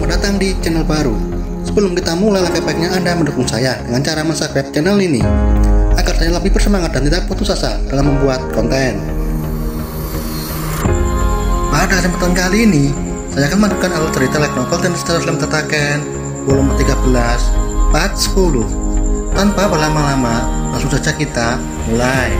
Selamat datang di channel baru. Sebelum kita mulai, langkah baiknya Anda mendukung saya dengan cara subscribe channel ini agar saya lebih bersemangat dan tidak putus asa dalam membuat konten. Pada kesempatan kali ini, saya akan melanjutkan alur cerita light novel dan secara Slam Tataken volume 13 part 10. Tanpa berlama-lama, langsung saja kita mulai.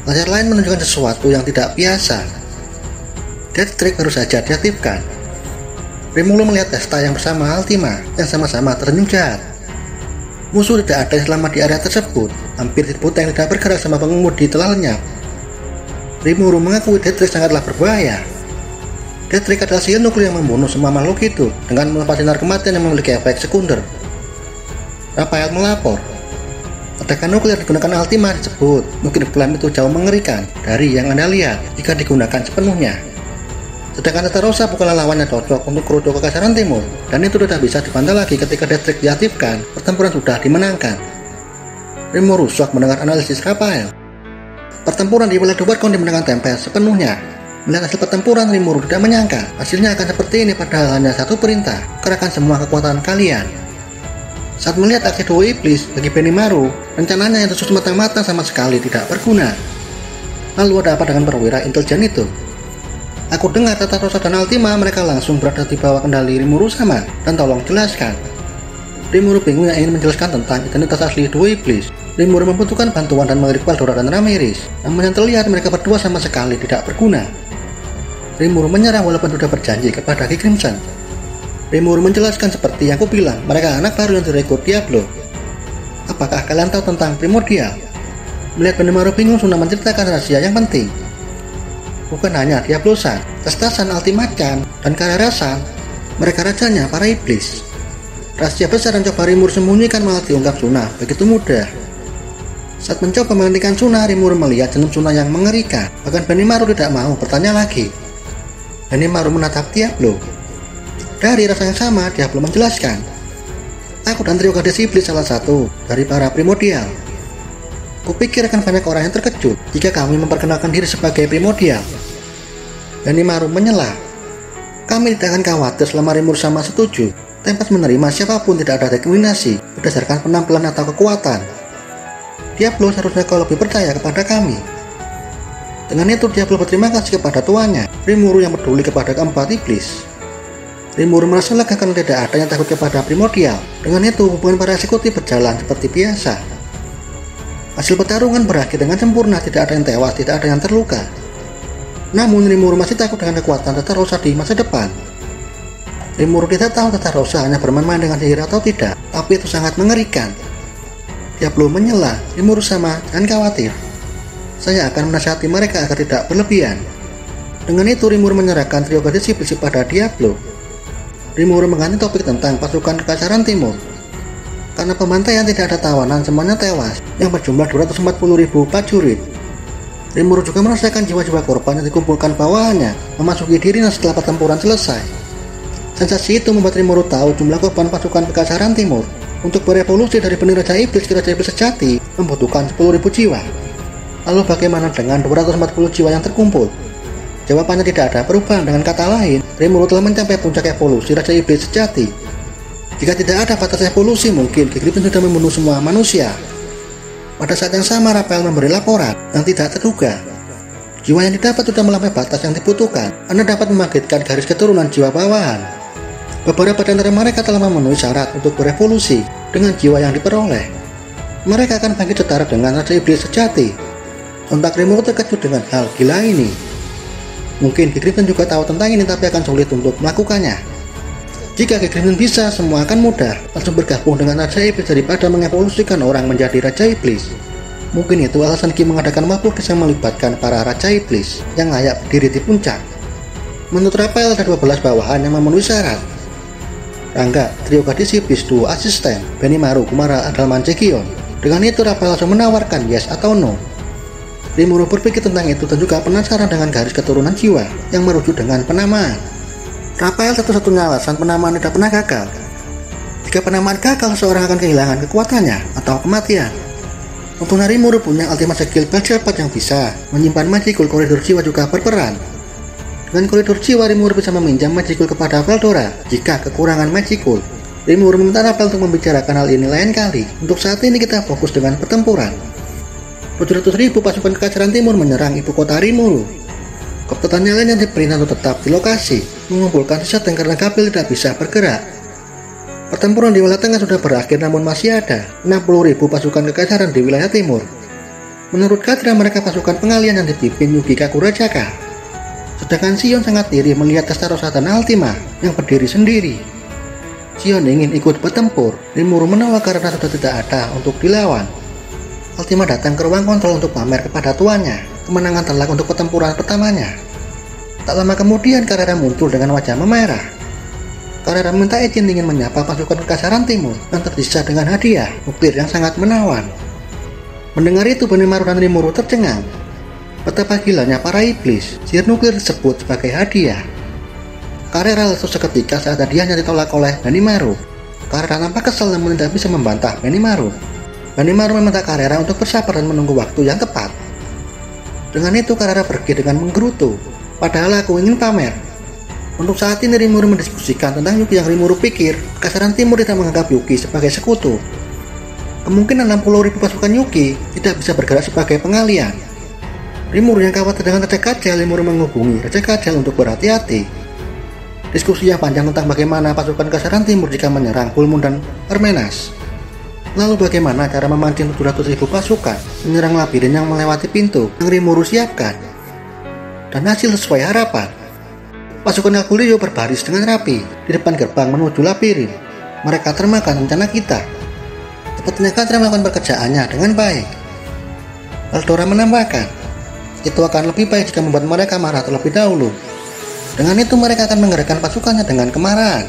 Layar lain menunjukkan sesuatu yang tidak biasa. Death Trick baru saja diaktifkan. Rimuru melihat Testa yang bersama Altima yang sama-sama tersenyum jahat. Musuh tidak ada yang selamat di area tersebut. Hampir tipu yang tidak bergerak sama pengemudi telah lenyap. Rimuru mengakui Death Trick sangatlah berbahaya. Death Trick adalah sihir nuklir yang membunuh semua makhluk hidup dengan melepas sinar kematian yang memiliki efek sekunder. Rafael melapor. Ledakan nuklir digunakan Altima disebut nuklir klaim itu jauh mengerikan dari yang Anda lihat jika digunakan sepenuhnya. Sedangkan Testarossa bukanlah lawan yang cocok untuk Kuroda Kekaisaran Timur, dan itu tidak bisa dibantah lagi ketika Death Trick diaktifkan. Pertempuran sudah dimenangkan. Rimuru shock mendengar analisis Rafael. Pertempuran di wilayah Dobarkon dimenangkan Tempest sepenuhnya. Melihat hasil pertempuran, Rimuru tidak menyangka hasilnya akan seperti ini, padahal hanya satu perintah: kerahkan semua kekuatan kalian. Saat melihat aksi Dewa Iblis bagi Benimaru, rencananya yang tersusun matang-matang sama sekali tidak berguna. Lalu ada apa dengan perwira intelijen itu? Aku dengar Testarossa dan Altima mereka langsung berada di bawah kendali Rimuru sama, dan tolong jelaskan. Rimuru bingung yang ingin menjelaskan tentang identitas asli Dewa Iblis. Rimuru membutuhkan bantuan dan melirik Baldora dan Ramirez, namun yang terlihat mereka berdua sama sekali tidak berguna. Rimuru menyerah walaupun sudah berjanji kepada Ki Crimson. Rimuru menjelaskan seperti yang aku bilang, mereka anak baru yang direkrut Diablo. Apakah kalian tahu tentang Primordial? Melihat Benimaru bingung, Suna menceritakan rahasia yang penting. Bukan hanya Diablo-san, Testa-san, Altima-chan, dan Karara-san, mereka rajanya para iblis. Rahasia besar yang coba Rimuru sembunyikan malah diungkap Suna begitu mudah. Saat mencoba menghentikan Suna, Rimuru melihat jenis Suna yang mengerikan. Bahkan Benimaru tidak mau bertanya lagi. Benimaru menatap Diablo. Dari rasa yang sama, Diablo menjelaskan, aku dan trio gadis iblis salah satu dari para Primordial. Kupikir akan banyak orang yang terkejut jika kami memperkenalkan diri sebagai Primordial. Benimaru menyela, kami tidak akan khawatir selama Rimuru sama setuju. Tempest menerima siapapun, tidak ada diskriminasi berdasarkan penampilan atau kekuatan. Diablo, seharusnya kau lebih percaya kepada kami. Dengan itu Diablo berterima kasih kepada tuannya, Rimuru yang peduli kepada keempat iblis. Rimuru merasa lega karena tidak ada yang takut kepada Primordial. Dengan itu hubungan para eksekutif berjalan seperti biasa. Hasil pertarungan berakhir dengan sempurna, tidak ada yang tewas, tidak ada yang terluka. Namun Rimuru masih takut dengan kekuatan Testarossa di masa depan. Rimuru tidak tahu Testarossa hanya bermain-main dengan sihir atau tidak, tapi itu sangat mengerikan. Diablo menyela, Rimuru sama, jangan khawatir. Saya akan menasihati mereka agar tidak berlebihan. Dengan itu Rimuru menyerahkan trio gadis iblis pada Diablo. Rimuru mengganti topik tentang pasukan Kekaisaran Timur. Karena pembantaian tidak ada tawanan, semuanya tewas yang berjumlah 240.000 prajurit. Rimuru juga merasakan jiwa-jiwa korban yang dikumpulkan bawahannya memasuki dirinya setelah pertempuran selesai. Sensasi itu membuat Rimuru tahu jumlah korban pasukan Kekaisaran Timur. Untuk berevolusi dari benih Raja Iblis ke Raja Iblis sejati membutuhkan 10.000 jiwa. Lalu bagaimana dengan 240 jiwa yang terkumpul? Jawabannya tidak ada perubahan. Dengan kata lain, Rimuru telah mencapai puncak evolusi Raja Iblis sejati. Jika tidak ada batas evolusi, mungkin Ki Crimson sudah membunuh semua manusia. Pada saat yang sama, Rafael memberi laporan yang tidak terduga. Jiwa yang didapat sudah melampaui batas yang dibutuhkan. Anda dapat membangkitkan garis keturunan jiwa bawahan. Beberapa di antara mereka telah memenuhi syarat untuk berevolusi dengan jiwa yang diperoleh. Mereka akan bangkit setara dengan Raja Iblis sejati. Sontak Rimuru terkejut dengan hal gila ini. Mungkin Ki Crimson juga tahu tentang ini, tapi akan sulit untuk melakukannya. Jika Ki Crimson bisa, semua akan mudah. Langsung bergabung dengan Raja Iblis daripada mengevolusikan orang menjadi Raja Iblis. Mungkin itu alasan Ki mengadakan makhluk yang melibatkan para Raja Iblis yang layak berdiri di puncak. Menurut Rafael ada 12 bawahan yang memenuhi syarat. Rangga, trio gadis iblis duo asisten, Benimaru, Kumara, Adalman, Cekion. Dengan itu Rafael langsung menawarkan yes atau no. Rimuru berpikir tentang itu dan juga penasaran dengan garis keturunan jiwa yang merujuk dengan penamaan. Rafael satu-satunya alasan penamaan tidak pernah gagal. Jika penamaan gagal, seseorang akan kehilangan kekuatannya atau kematian. Untungnya Rimuru punya ultimate skill Belzepat yang bisa menyimpan magical koridor jiwa juga berperan. Dengan koridor jiwa, Rimuru bisa meminjam magical kepada Veldora jika kekurangan magical. Rimuru meminta Rafael untuk membicarakan hal ini lain kali. Untuk saat ini kita fokus dengan pertempuran. 700.000 pasukan Kekaisaran Timur menyerang ibu kota Rimuru. Keputusan lainnya diperintah untuk tetap di lokasi, mengumpulkan sisa tank karena Gabriel tidak bisa bergerak. Pertempuran di wilayah tengah sudah berakhir, namun masih ada 60.000 pasukan Kekaisaran di wilayah timur. Menurut Kadra, mereka pasukan pengalian yang dipimpin Yugi Kakurajaka. Sedangkan Sion sangat iri melihat Testarossa dan Altima yang berdiri sendiri. Sion ingin ikut bertempur, Rimuru menolak karena sudah tidak ada untuk dilawan. Altima datang ke ruang kontrol untuk pamer kepada tuannya kemenangan telak untuk pertempuran pertamanya. Tak lama kemudian Carrera muncul dengan wajah memerah. Carrera minta izin ingin menyapa pasukan Kekaisaran Timur yang tersisa dengan hadiah nuklir yang sangat menawan. Mendengar itu Benimaru dan Rimuru tercengang. Betapa gilanya para iblis, sihir nuklir disebut sebagai hadiah. Carrera lesu seketika saat hadiahnya ditolak oleh Benimaru. Carrera nampak kesal namun tidak bisa membantah Benimaru. Benimaru meminta Carrera untuk bersabar dan menunggu waktu yang tepat. Dengan itu Carrera pergi dengan menggerutu. Padahal aku ingin pamer. Untuk saat ini Rimuru mendiskusikan tentang Yugi yang Rimuru pikir Kekaisaran Timur tidak menganggap Yugi sebagai sekutu. Kemungkinan 60.000 pasukan Yugi tidak bisa bergerak sebagai pengalian. Rimuru yang khawatir dengan Raja Kajal, Rimuru menghubungi Raja Kajal untuk berhati-hati. Diskusi yang panjang tentang bagaimana pasukan Kekaisaran Timur jika menyerang Full Moon dan Hermenas. Lalu bagaimana cara memancing 700.000 pasukan menyerang labirin yang melewati pintu yang Rimuru siapkan. Dan hasil sesuai harapan. Pasukan Galgurio berbaris dengan rapi di depan gerbang menuju labirin. Mereka termakan rencana kita. Sepertinya Kadra melakukan pekerjaannya dengan baik. Veldora menambahkan, itu akan lebih baik jika membuat mereka marah terlebih dahulu. Dengan itu mereka akan menggerakkan pasukannya dengan kemarahan.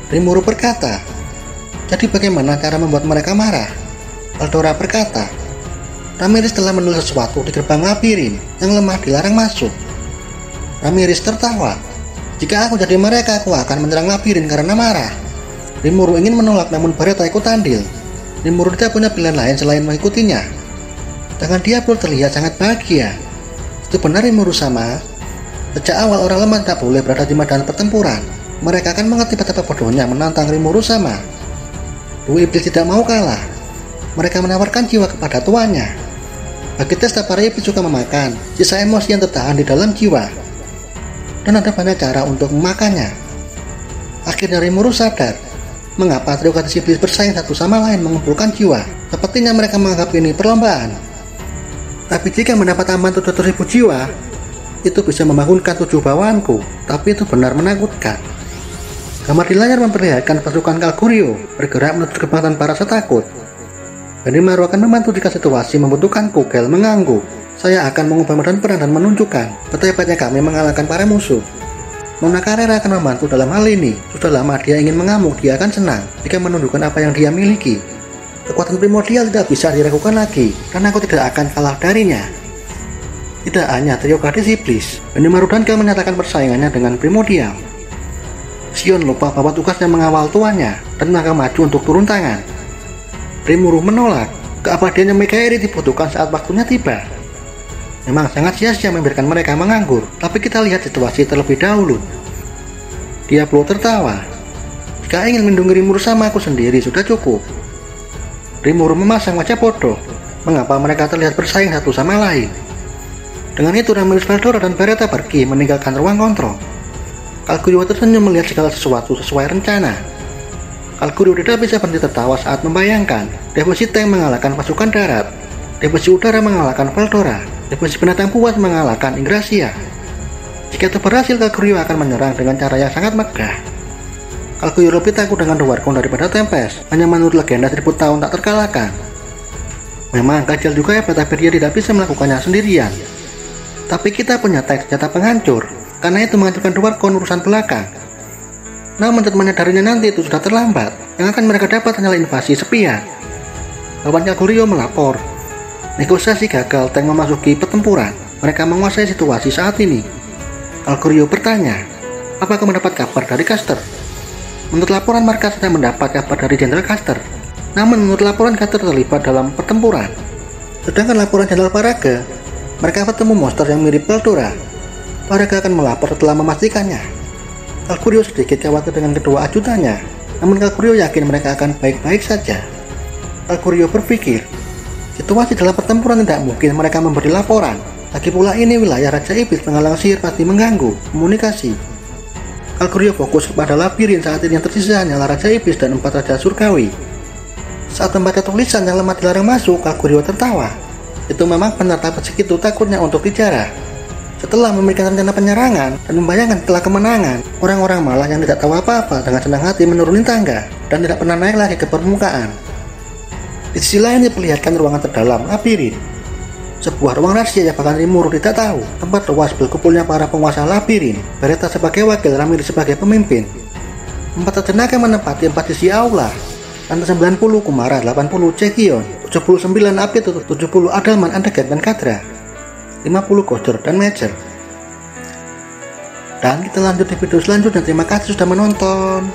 Rimuru berkata, jadi bagaimana cara membuat mereka marah? Veldora berkata, Ramirez telah menulis sesuatu di gerbang labirin yang lemah dilarang masuk. Ramirez tertawa. Jika aku jadi mereka, aku akan menyerang labirin karena marah. Rimuru ingin menolak namun Baretta ikut andil. Rimuru tidak punya pilihan lain selain mengikutinya. Dengan dia pun terlihat sangat bahagia. Itu benar Rimuru sama. Sejak awal orang lemah tidak boleh berada di medan pertempuran. Mereka akan mengerti betapa bodohnya menantang Rimuru sama. Dua iblis tidak mau kalah. Mereka menawarkan jiwa kepada tuannya. Bagi Testa, para iblis suka memakan sisa emosi yang tertahan di dalam jiwa. Dan ada banyak cara untuk memakannya. Akhirnya Rimuru sadar mengapa trio gadis iblis bersaing satu sama lain mengumpulkan jiwa. Sepertinya mereka menganggap ini perlombaan. Tapi jika mendapat aman 700.000 jiwa, itu bisa membangunkan 7 bawahanku. Tapi itu benar menakutkan. Gambar di layar memperlihatkan pasukan Galgurio bergerak menuju gerbang tanpa rasa takut. Benimaru akan membantu jika situasi membutuhkan. Kugel mengangguk. Saya akan mengubah medan perang dan menunjukkan betapa hebatnya kami mengalahkan para musuh. Nona Carrera akan membantu dalam hal ini. Sudah lama dia ingin mengamuk, dia akan senang jika menunjukkan apa yang dia miliki. Kekuatan primordial tidak bisa diragukan lagi, karena aku tidak akan kalah darinya. Tidak hanya trio gadis iblis, Benimaru dan Gel menyatakan persaingannya dengan primordial. Sion lupa bahwa tugasnya mengawal tuannya dan maka maju untuk turun tangan. Rimuru menolak. Keabadian yang Mikaeri dibutuhkan saat waktunya tiba. Memang sangat sia-sia membiarkan mereka menganggur, tapi kita lihat situasi terlebih dahulu. Diablo tertawa. Jika ingin melindungi Rimuru sama aku sendiri sudah cukup. Rimuru memasang wajah bodoh. Mengapa mereka terlihat bersaing satu sama lain? Dengan itu Ramirez, Veldora dan Baretta pergi meninggalkan ruang kontrol. Galgurio tersenyum melihat segala sesuatu sesuai rencana. Galgurio tidak bisa berhenti tertawa saat membayangkan divisi tank mengalahkan pasukan darat, divisi udara mengalahkan Veldora, divisi binatang buas mengalahkan Ingracia. Jika itu berhasil, Galgurio akan menyerang dengan cara yang sangat megah. Galgurio lebih takut dengan Dwargon daripada Tempest, hanya menurut legenda 1000 tahun tak terkalahkan. Memang Kajal juga hebat, tapi dia tidak bisa melakukannya sendirian. Tapi kita punya tank senjata penghancur, karena itu menghancurkan Dwargon urusan belakang. Namun saat menyadarinya nanti itu sudah terlambat. Yang akan mereka dapat hanyalah invasi sepihak. Kawan Kagurio melapor. Negosiasi gagal, tank memasuki pertempuran. Mereka menguasai situasi saat ini. Kagurio bertanya, apakah mendapat kabar dari Custer? Menurut laporan, mereka sedang mendapat kabar dari Jenderal Custer. Namun menurut laporan, Custer terlibat dalam pertempuran. Sedangkan laporan Jenderal Paraga, mereka bertemu monster yang mirip Baldora. Paraga akan melapor setelah memastikannya. Kagurio sedikit khawatir dengan kedua ajutannya, namun Kagurio yakin mereka akan baik-baik saja. Kagurio berpikir, situasi dalam pertempuran tidak mungkin mereka memberi laporan. Lagi pula ini wilayah Raja Iblis, penghalang sihir pasti mengganggu komunikasi. Kagurio fokus kepada labirin. Saat ini yang tersisa hanyalah Raja Iblis dan 4 Raja Surgawi. Saat membaca tulisan yang lemah dilarang masuk, Kagurio tertawa. Itu memang benar, tapi segitu takutnya untuk dijarah. Setelah memikirkan rencana penyerangan dan membayangkan setelah kemenangan, orang-orang malah yang tidak tahu apa-apa dengan senang hati menuruni tangga dan tidak pernah naik lagi ke permukaan. Di sisi lain diperlihatkan ruangan terdalam labirin. Sebuah ruang rahasia yang bahkan Rimuru tidak tahu, tempat luas berkumpulnya para penguasa labirin. Beretta sebagai wakil, Ramiri sebagai pemimpin. 4 tenaga menempati 4 sisi aula. Lantai 90 Kumara, 80 Cekion, 79 Apit, 70 Adalman, Andegan, dan Kadra, 50 Goder dan Major. Dan kita lanjut di video selanjutnya. Terima kasih sudah menonton.